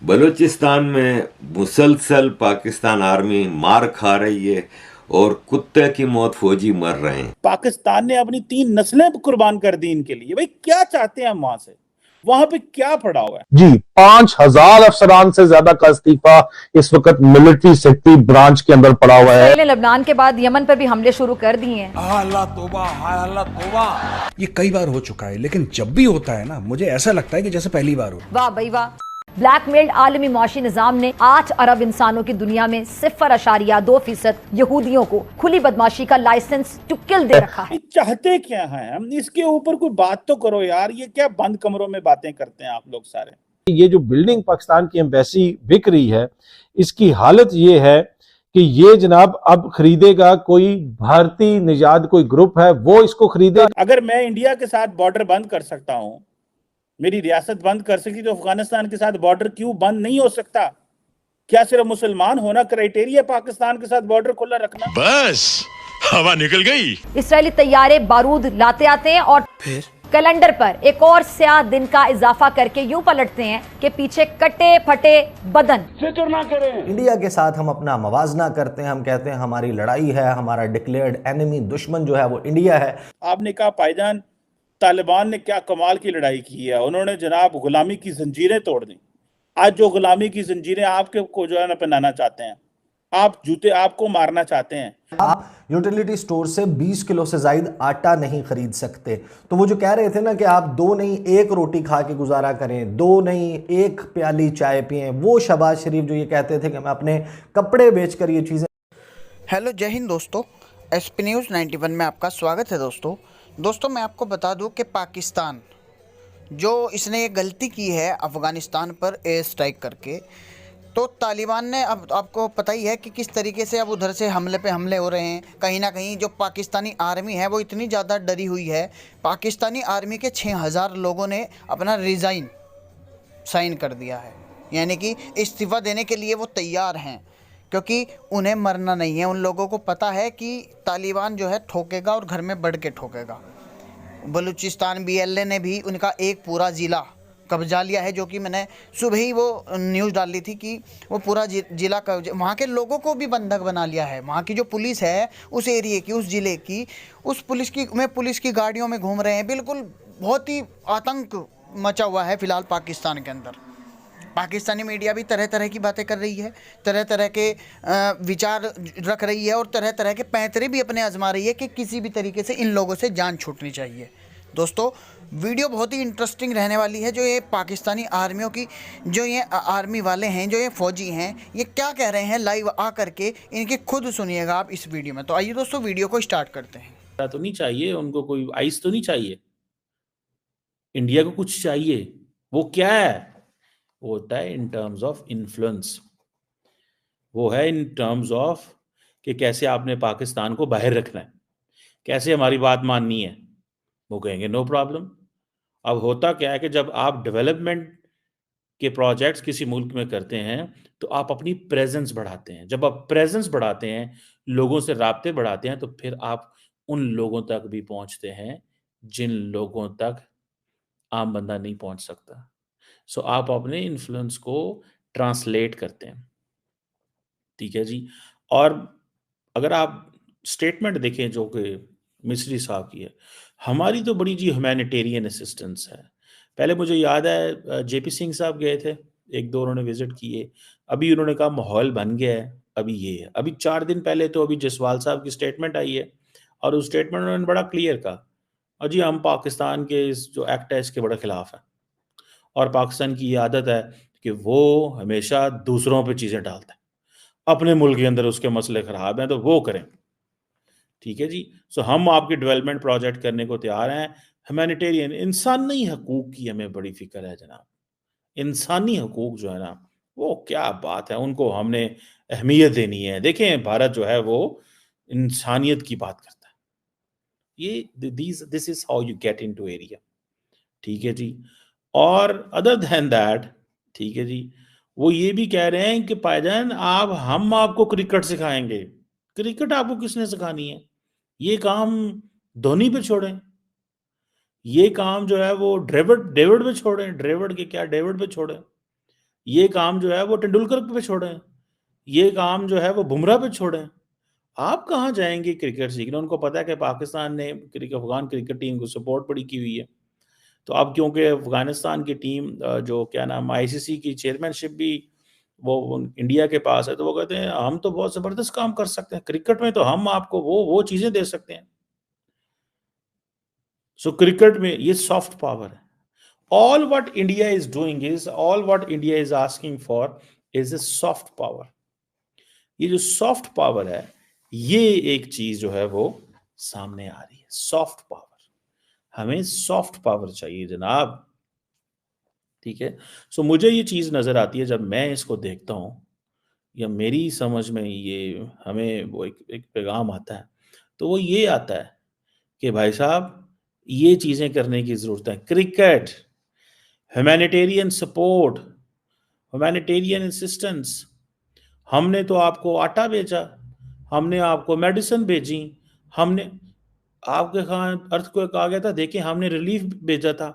बलूचिस्तान में मुसलसल पाकिस्तान आर्मी मार खा रही है और कुत्ते की मौत फौजी मर रहे हैं। पाकिस्तान ने अपनी 3 नस्लें कुर्बान कर दी इनके लिए। भाई क्या चाहते हैं हम वहां से? वहां पे क्या पड़ा हुआ है? जी 5,000 अफसरान से ज्यादा का इस्तीफा इस वक्त मिलिट्री सेक्रेटरी ब्रांच के अंदर पड़ा हुआ है। इसराइल ने लेबनान के बाद यमन पर भी हमले शुरू कर दिए हैं। अल्लाह तौबा, हाय अल्लाह तौबा। ये कई बार हो चुका है, लेकिन जब भी होता है ना, मुझे ऐसा लगता है कि जैसे पहली बार हो। वाह भाई वाह। ब्लैकमेल्ड आलमी मौशी निजाम ने 8 अरब इंसानों की दुनिया में 0.2% यहूदियों को खुली बदमाशी का लाइसेंस टू किल दे रखा है। चाहते क्या है हम? इसके ऊपर कोई बात तो करो यार। ये क्या बंद कमरों में बातें करते हैं आप लोग सारे? ये जो बिल्डिंग पाकिस्तान की एम्बेसी बिक रही है, इसकी हालत ये है कि ये जनाब अब खरीदेगा कोई भारतीय निजात, कोई ग्रुप है वो इसको खरीदेगा। अगर मैं इंडिया के साथ बॉर्डर बंद कर सकता हूं, मेरी रियासत बंद कर सकती, तो अफगानिस्तान के साथ बॉर्डर क्यों बंद नहीं हो सकता? क्या सिर्फ मुसलमान होना क्राइटेरिया पाकिस्तान के साथ बॉर्डर खुला रखना? बस हवा निकल गई। इसराइली तैयारे बारूद लाते आते हैं और फिर कैलेंडर पर एक और स्याह दिन का इजाफा करके यूं पलटते हैं कि पीछे कटे फटे बदन। फिक्र ना करें। इंडिया के साथ हम अपना मवाजना करते हैं, हम कहते हैं हमारी लड़ाई है, हमारा डिक्लेयर्ड एनिमी दुश्मन जो है वो इंडिया है। आपने कहा भाईजान तालिबान ने क्या कमाल की लड़ाई की है, उन्होंने जनाब गुलामी की जंजीरें तोड़ दी। आज जो गुलामी की जंजीरें आपके को जो है ना पहनाना चाहते हैं, आप जूते आपको मारना चाहते हैं। आप यूटिलिटी स्टोर से 20 किलो से ज्यादा आटा नहीं खरीद सकते। तो वो जो कह रहे थे ना कि आप 2 नहीं 1 रोटी खा के गुजारा करें, 2 नहीं 1 प्याली चाय पिएं, वो शहबाज शरीफ जो ये कहते थे कि मैं अपने कपड़े बेचकर ये चीजें। हेलो जय हिंद दोस्तों, एसपी न्यूज़ 91 में आपका स्वागत है। दोस्तों मैं आपको बता दूं कि पाकिस्तान जो इसने ये गलती की है अफ़गानिस्तान पर एयर स्ट्राइक करके, तो तालिबान ने अब आपको पता ही है कि किस तरीके से अब उधर से हमले पे हमले हो रहे हैं। कहीं ना कहीं जो पाकिस्तानी आर्मी है वो इतनी ज़्यादा डरी हुई है। पाकिस्तानी आर्मी के 6,000 लोगों ने अपना रिज़ाइन साइन कर दिया है, यानी कि इस्तीफ़ा देने के लिए वो तैयार हैं, क्योंकि उन्हें मरना नहीं है। उन लोगों को पता है कि तालिबान जो है ठोकेगा और घर में बढ़ के ठोकेगा। बलूचिस्तान BLA ने भी उनका एक पूरा ज़िला कब्जा लिया है, जो कि मैंने सुबह ही वो न्यूज़ डाल दी थी कि वो पूरा ज़िला कब्जा, वहाँ के लोगों को भी बंधक बना लिया है। वहाँ की जो पुलिस है उस एरिए की, उस ज़िले की, उस पुलिस की गाड़ियों में घूम रहे हैं। बिल्कुल बहुत ही आतंक मचा हुआ है फ़िलहाल पाकिस्तान के अंदर। पाकिस्तानी मीडिया भी तरह तरह की बातें कर रही है, तरह तरह के विचार रख रही है और तरह तरह के पैंतरे भी अपने आजमा रही है कि किसी भी तरीके से इन लोगों से जान छूटनी चाहिए। दोस्तों वीडियो बहुत ही इंटरेस्टिंग रहने वाली है। जो ये पाकिस्तानी आर्मियों की, जो ये आर्मी वाले हैं, जो ये फ़ौजी हैं, ये क्या कह रहे हैं लाइव आ करके इनके खुद सुनिएगा आप इस वीडियो में। तो आइए दोस्तों वीडियो को स्टार्ट करते हैं। तो नहीं चाहिए उनको, कोई आइस तो नहीं चाहिए। इंडिया को कुछ चाहिए, वो क्या है? वो होता है इन टर्म्स ऑफ इन्फ्लुएंस। वो है इन टर्म्स ऑफ कि कैसे आपने पाकिस्तान को बाहर रखना है, कैसे हमारी बात माननी है। वो कहेंगे नो प्रॉब्लम। अब होता क्या है कि जब आप डेवलपमेंट के प्रोजेक्ट्स किसी मुल्क में करते हैं तो आप अपनी प्रेजेंस बढ़ाते हैं। जब आप प्रेजेंस बढ़ाते हैं, लोगों से राब्ते बढ़ाते हैं, तो फिर आप उन लोगों तक भी पहुंचते हैं जिन लोगों तक आम बंदा नहीं पहुंच सकता। सो आप अपने इन्फ्लुएंस को ट्रांसलेट करते हैं, ठीक है जी। और अगर आप स्टेटमेंट देखें जो कि मिस्री साहब की है, हमारी तो बड़ी जी ह्यूमैनिटेरियन असिस्टेंस है। पहले मुझे याद है JP सिंह साहब गए थे, 1-2 उन्होंने विजिट किए। अभी उन्होंने कहा माहौल बन गया है, अभी ये है। अभी 4 दिन पहले तो अभी जसवाल साहब की स्टेटमेंट आई है और उस स्टेटमेंट में उन्होंने बड़ा क्लियर कहा, और जी हम पाकिस्तान के इस जो एक्ट है इसके बड़े खिलाफ है, और पाकिस्तान की ये आदत है कि वो हमेशा दूसरों पे चीज़ें डालता है, अपने मुल्क के अंदर उसके मसले खराब हैं तो वो करें, ठीक है जी। सो हम आपके डेवलपमेंट प्रोजेक्ट करने को तैयार हैं। ह्यूमैनिटेरियन इंसानी हकूक की हमें बड़ी फिक्र है जनाब। इंसानी हकूक जो है ना, वो क्या बात है, उनको हमने अहमियत देनी है। देखें भारत जो है वो इंसानियत की बात करता है। ये this is how you get into area, ठीक है जी। और अदर देन दैट, ठीक है जी, वो ये भी कह रहे हैं कि भाईजान हम आपको क्रिकेट सिखाएंगे। क्रिकेट आपको किसने सिखानी है? ये काम धोनी पे छोड़ें, ये काम जो है वो ड्रेविड ड्रेविड पे छोड़ें। ड्रेविड के क्या, डेविड पे छोड़ें। ये काम जो है वो तेंदुलकर पे छोड़ें, ये काम जो है वो बुमराह पे छोड़ें। आप कहाँ जाएंगे क्रिकेट सीखने? उनको पता है कि पाकिस्तान ने अफगान क्रिकेट टीम को सपोर्ट बड़ी की हुई है। तो अब क्योंकि अफगानिस्तान की टीम जो क्या नाम आईसीसी की चेयरमैनशिप भी वो इंडिया के पास है, तो वो कहते हैं हम तो बहुत जबरदस्त काम कर सकते हैं क्रिकेट में, तो हम आपको वो चीजें दे सकते हैं। सो क्रिकेट में ये सॉफ्ट पावर है। all what India is doing is, all what India is asking for is a soft power. ये जो सॉफ्ट पावर है, ये एक चीज जो है वो सामने आ रही है, सॉफ्ट पावर। हमें सॉफ्ट पावर चाहिए जनाब, ठीक है। सो मुझे ये चीज नजर आती है जब मैं इसको देखता हूं, या मेरी समझ में ये हमें वो एक पैगाम आता है, तो वो ये आता है कि भाई साहब ये चीजें करने की जरूरत है। Cricket, humanitarian support, humanitarian assistance, हमने तो आपको आटा भेजा, हमने आपको मेडिसिन भेजी, हमने आपके खान अर्थक्वेक आ गया था, देखिए हमने रिलीफ भेजा था,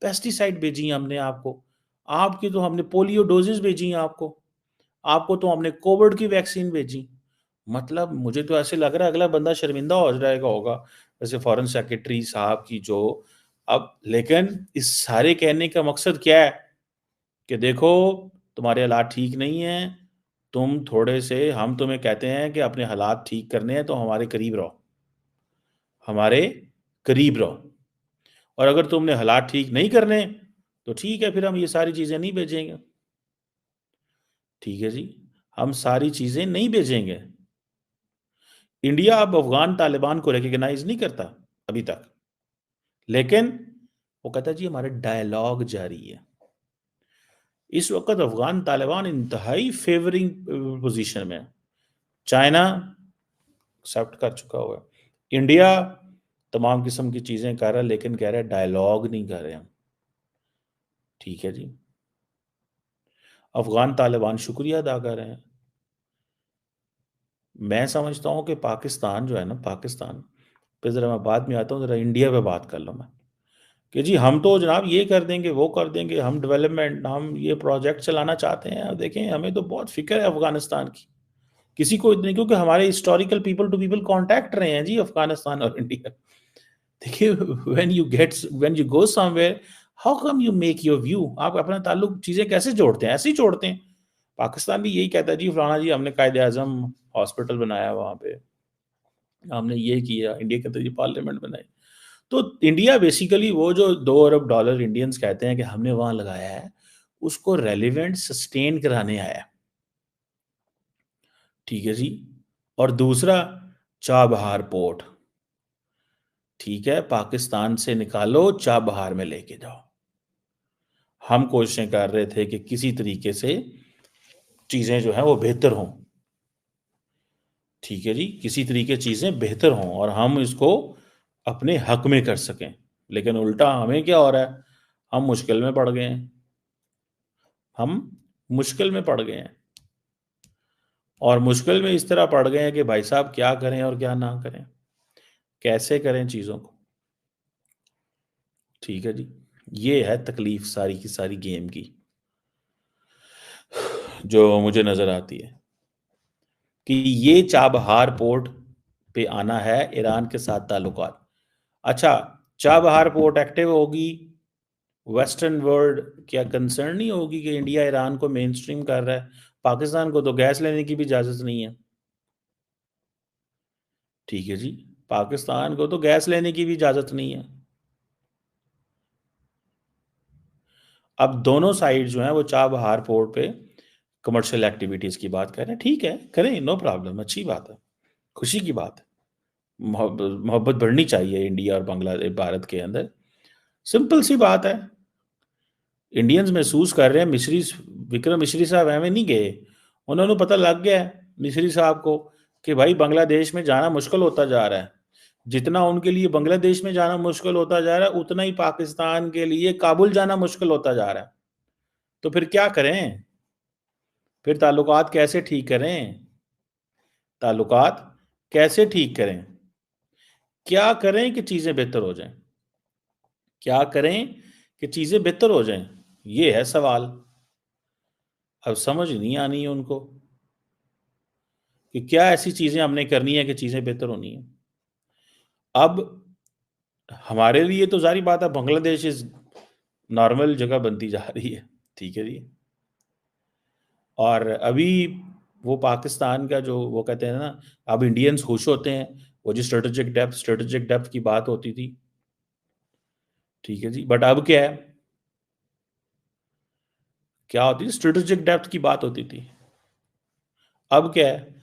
पेस्टिसाइड भेजी हमने आपको, आपकी तो हमने पोलियो डोजेस भेजी आपको तो हमने कोविड की वैक्सीन भेजी। मतलब मुझे तो ऐसे लग रहा है अगला बंदा शर्मिंदा हो जाएगा होगा, जैसे फॉरेन सेक्रेटरी साहब की जो अब, लेकिन इस सारे कहने का मकसद क्या है कि देखो तुम्हारे हालात ठीक नहीं है, तुम थोड़े से, हम तुम्हें कहते हैं कि अपने हालात ठीक करने हैं तो हमारे करीब रहो, हमारे करीब रहो, और अगर तुमने हालात ठीक नहीं करने तो ठीक है, फिर हम ये सारी चीजें नहीं भेजेंगे। ठीक है जी, हम सारी चीजें नहीं भेजेंगे। इंडिया अब अफगान तालिबान को रिकॉग्नाइज नहीं करता अभी तक, लेकिन वो कहता है जी हमारे डायलॉग जारी है। इस वक्त अफगान तालिबान इंतहाई फेवरिंग पोजीशन में है। चाइना एक्सेप्ट कर चुका हुआ है, इंडिया तमाम किस्म की चीजें कर रहा है, लेकिन कह रहा है डायलॉग नहीं कर रहे हम। ठीक है जी, अफगान तालिबान शुक्रिया अदा कर रहे हैं। मैं समझता हूं कि पाकिस्तान जो है ना, पाकिस्तान पे जरा मैं बाद में आता हूं, जरा इंडिया पे बात कर लो मैं, कि जी हम तो जनाब ये कर देंगे वो कर देंगे, हम डेवलपमेंट, हम ये प्रोजेक्ट चलाना चाहते हैं। अब देखें हमें तो बहुत फिक्र है अफगानिस्तान की, किसी को इतने, क्योंकि हमारे historical people to people contact रहे हैं जी अफगानिस्तान और इंडिया। देखिए when you go somewhere, how come you make your view, आप अपना ताल्लुक चीजें कैसे जोड़ते हैं? ऐसे ही जोड़ते हैं। पाकिस्तान भी यही कहता है जी फलाना जी हमने कायदे आजम हॉस्पिटल बनाया वहां पे, हमने ये किया, इंडिया कहता है जी पार्लियामेंट बनाई। तो इंडिया बेसिकली वो जो $2 अरब इंडियंस कहते हैं कि हमने वहां लगाया है, उसको रेलिवेंट सस्टेन कराने आया है। ठीक है जी। और दूसरा, चाबहार पोर्ट, ठीक है, पाकिस्तान से निकालो, चाबहार में लेके जाओ। हम कोशिशें कर रहे थे कि किसी तरीके से चीजें जो है वो बेहतर हों। ठीक है जी, किसी तरीके चीजें बेहतर हों और हम इसको अपने हक में कर सकें, लेकिन उल्टा हमें क्या हो रहा है, हम मुश्किल में पड़ गए हैं, हम मुश्किल में पड़ गए हैं। और मुश्किल में इस तरह पड़ गए हैं कि भाई साहब क्या करें और क्या ना करें, कैसे करें चीजों को। ठीक है जी, ये है तकलीफ सारी की सारी गेम की जो मुझे नजर आती है, कि ये चाबहार पोर्ट पे आना है ईरान के साथ ताल्लुकात। अच्छा, चाबहार पोर्ट एक्टिव होगी, वेस्टर्न वर्ल्ड क्या कंसर्न नहीं होगी कि इंडिया ईरान को मेन स्ट्रीम कर रहा है? पाकिस्तान को तो गैस लेने की भी इजाजत नहीं है। ठीक है जी, पाकिस्तान को तो गैस लेने की भी इजाजत नहीं है। अब दोनों साइड जो है वो चाबहार पोर्ट पे कमर्शियल एक्टिविटीज की बात कर रहे हैं। ठीक है, करें, नो प्रॉब्लम, अच्छी बात है, खुशी की बात है। मोहब्बत बढ़नी चाहिए इंडिया और बांग्लादेश, भारत के अंदर। सिंपल सी बात है, इंडियंस महसूस कर रहे हैं, विक्रम मिश्री साहब एवं नहीं गए, उन्होंने पता लग गया है मिश्री साहब को कि भाई बांग्लादेश में जाना मुश्किल होता जा रहा है। जितना उनके लिए बांग्लादेश में जाना मुश्किल होता जा रहा है, उतना ही पाकिस्तान के लिए काबुल जाना मुश्किल होता जा रहा है। तो फिर क्या करें? फिर ताल्लुकात कैसे ठीक करें? ताल्लुकात कैसे ठीक करें? क्या करें कि चीजें बेहतर हो जाएं? क्या करें कि चीजें बेहतर हो जाएं? ये है सवाल। अब समझ नहीं आनी है उनको कि क्या ऐसी चीजें हमने करनी है कि चीजें बेहतर होनी है। अब हमारे लिए तो जारी बात है बांग्लादेश इज नॉर्मल जगह बनती जा रही है, ठीक है जी। और अभी वो पाकिस्तान का जो वो कहते हैं ना, अब इंडियंस खुश होते हैं, वो जो स्ट्रेटेजिक डेप्थ की बात होती थी, ठीक है जी। बट अब क्या है, क्या होती थी, स्ट्रेटेजिक डेप्थ की बात होती थी। अब क्या है,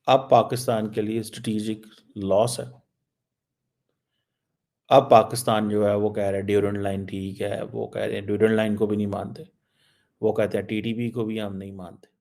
अब पाकिस्तान के लिए स्ट्रेटेजिक लॉस है। अब पाकिस्तान जो है वो कह रहे हैं ड्यूरेंट लाइन ठीक है, वो कह रहे हैं ड्यूरेंट लाइन को भी नहीं मानते, वो कहते हैं टीटीपी को भी हम नहीं मानते।